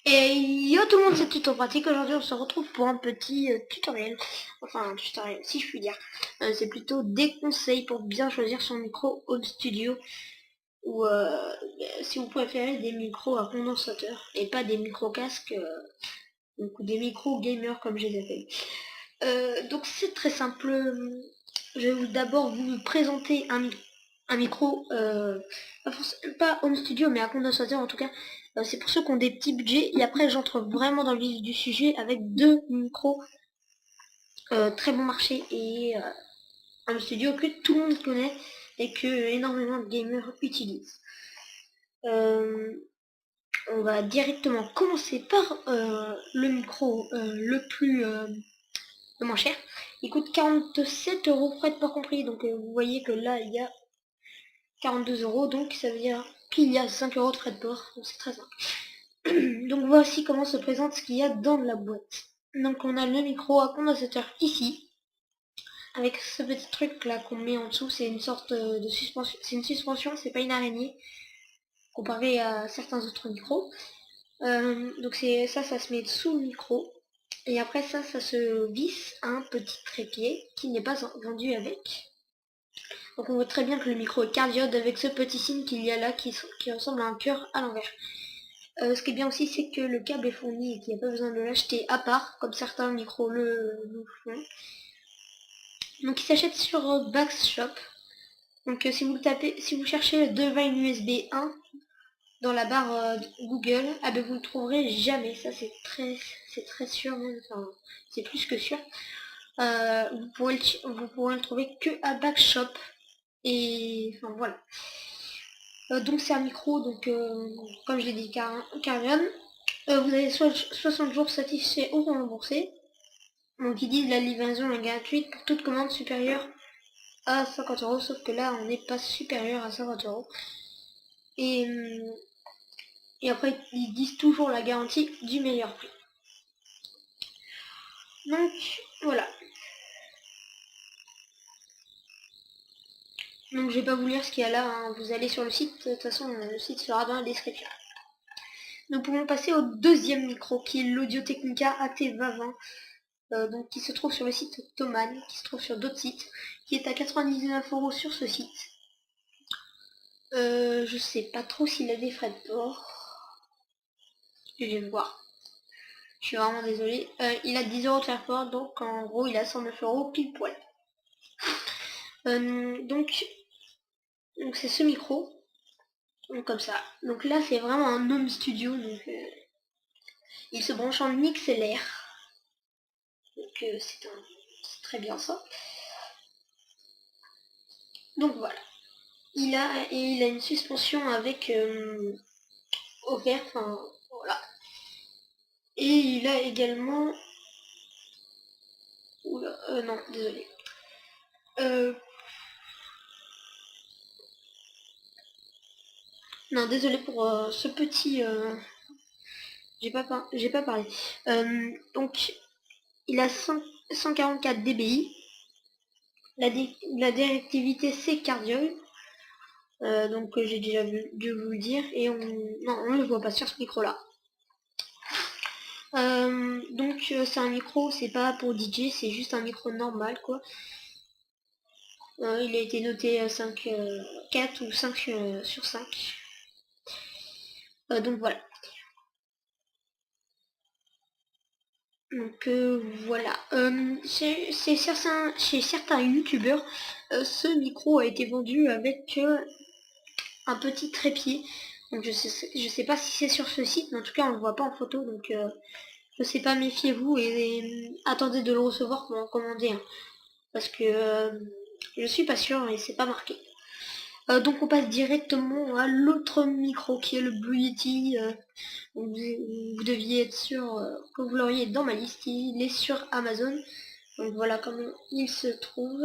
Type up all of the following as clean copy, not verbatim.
Et yo tout le monde, c'est Tuto Pratique. Aujourd'hui on se retrouve pour un petit tutoriel. Enfin un tutoriel si je puis dire. C'est plutôt des conseils pour bien choisir son micro home studio. Ou si vous préférez des micros à condensateur. Et pas des micros casques. Donc des micros gamers comme je les appelle. Donc c'est très simple. Je vais d'abord vous présenter un micro, pas home studio mais à condensateur en tout cas. C'est pour ceux qui ont des petits budgets. Et après j'entre vraiment dans le vif du sujet avec deux micros très bon marché et un studio que tout le monde connaît et que énormément de gamers utilisent. Euh, on va directement commencer par le micro le moins cher. Il coûte 47 euros, frais de port compris. Donc vous voyez que là il y a 42 euros, donc ça veut dire qu'il y a 5 euros de frais de port. Donc c'est très simple. Donc voici comment se présente ce qu'il y a dans la boîte. Donc on a le micro à condensateur ici, avec ce petit truc là qu'on met en dessous. C'est une sorte de suspension. C'est une suspension, c'est pas une araignée, comparé à certains autres micros. Donc c'est ça se met sous le micro. Et après ça se visse à un petit trépied qui n'est pas vendu avec. Donc on voit très bien que le micro est cardioide avec ce petit signe qu'il y a là qui ressemble à un cœur à l'envers. Ce qui est bien aussi, c'est que le câble est fourni et qu'il n'y a pas besoin de l'acheter à part, comme certains micros le font. Donc il s'achète sur Backshop. Donc si vous cherchez le Devine USB 1 dans la barre Google, ah ben vous le trouverez jamais. Ça c'est très sûr même. Enfin, c'est plus que sûr. Vous pourrez le trouver que à Backshop. Et enfin voilà. Donc c'est un micro, donc comme je l'ai dit, Carion. Vous avez 60 jours satisfaits ou remboursés. Donc ils disent la livraison est gratuite pour toute commande supérieure à 50 euros, sauf que là on n'est pas supérieur à 50 euros. Et, et après ils disent toujours la garantie du meilleur prix. Donc voilà. Donc je vais pas vous lire ce qu'il y a là, hein. Vous allez sur le site, de toute façon le site sera dans la description. Nous pouvons passer au deuxième micro qui est l'Audio Technica AT2020. Donc qui se trouve sur le site Thomann, qui se trouve sur d'autres sites, qui est à 99 euros sur ce site. Je sais pas trop s'il a des frais de port. Je vais voir. Je suis vraiment désolée. Il a 10 euros de frais de port, donc en gros il a 109 euros pile poil. Donc c'est ce micro. Donc comme ça. Donc là c'est vraiment un home studio. Donc il se branche en XLR. Donc c'est très bien ça. Donc voilà. Il a une suspension avec offert, enfin voilà. Et il a également... Oula, non, désolé. Non, désolé pour ce petit... j'ai pas parlé. Donc, il a 144 dBi. La directivité, c'est cardioïde. Donc, j'ai déjà dû vous le dire. Et on ne le voit pas sur ce micro-là. Donc, c'est un micro, c'est pas pour DJ, c'est juste un micro normal, quoi. Il a été noté 5, 4 ou 5 sur 5. Donc voilà. Donc voilà. Chez certains youtubeurs, ce micro a été vendu avec un petit trépied. Donc je sais pas si c'est sur ce site, mais en tout cas on le voit pas en photo. Donc je sais pas, méfiez-vous et attendez de le recevoir pour en commander un. Parce que je suis pas sûre et c'est pas marqué. Donc on passe directement à l'autre micro qui est le Blue Yeti. Vous deviez être sûr que vous l'auriez dans ma liste. Il est sur Amazon. Donc voilà comment il se trouve.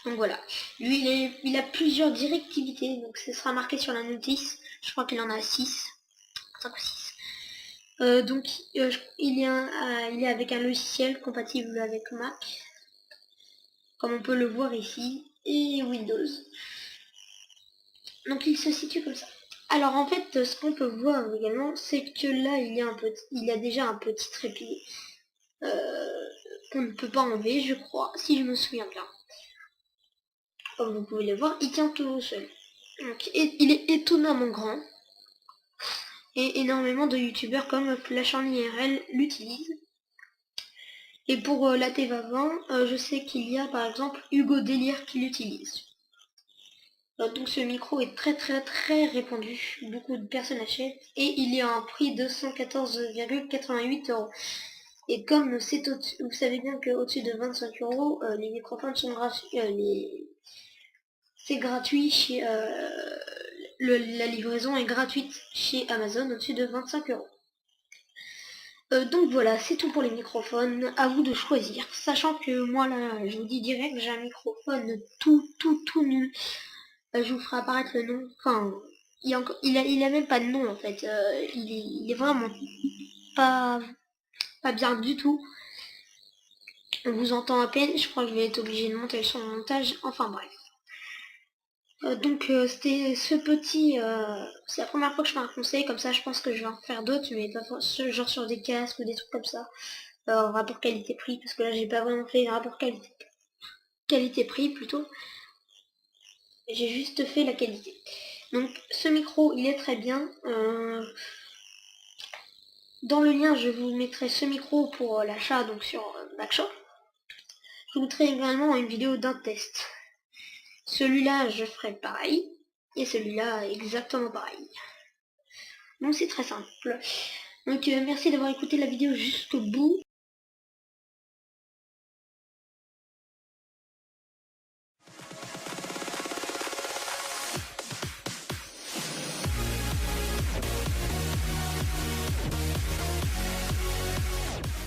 Donc voilà. Lui il a plusieurs directivités. Donc ce sera marqué sur la notice. Je crois qu'il en a 6. 5 ou 6. Donc il est avec un logiciel compatible avec Mac. Comme on peut le voir ici. Et Windows. Donc il se situe comme ça. Alors en fait, ce qu'on peut voir également, c'est que là, il y a déjà un petit trépied qu'on ne peut pas enlever, je crois, si je me souviens bien. Comme vous pouvez le voir, il tient tout seul. Donc, il est étonnamment grand. Et énormément de youtubeurs comme Flash en IRL l'utilisent. Et pour la Teva 20, je sais qu'il y a par exemple Hugo Délire qui l'utilise. Donc ce micro est très répandu, beaucoup de personnes achètent et il est à un prix de 114,88 €. Et comme vous savez bien qu'au-dessus de 25 €, les microphones sont gratuits, c'est gratuit chez la livraison est gratuite chez Amazon au-dessus de 25 €. Donc voilà, c'est tout pour les microphones, à vous de choisir. Sachant que moi là, je vous dis direct, j'ai un microphone tout nul. Je vous ferai apparaître le nom. Enfin, il a même pas de nom en fait. Il est vraiment pas, pas bien du tout. On vous entend à peine, je crois que je vais être obligé de monter son montage. Enfin bref. C'était ce petit... c'est la première fois que je fais un conseil, comme ça je pense que je vais en faire d'autres, mais pas genre sur des casques ou des trucs comme ça. Rapport qualité-prix, parce que là j'ai pas vraiment fait rapport qualité-prix plutôt. J'ai juste fait la qualité. Donc ce micro il est très bien. Dans le lien je vous mettrai ce micro pour l'achat donc sur Backshop. Je vous mettrai également une vidéo d'un test. Celui-là je ferai pareil. Et celui-là exactement pareil. Donc c'est très simple. Donc merci d'avoir écouté la vidéo jusqu'au bout.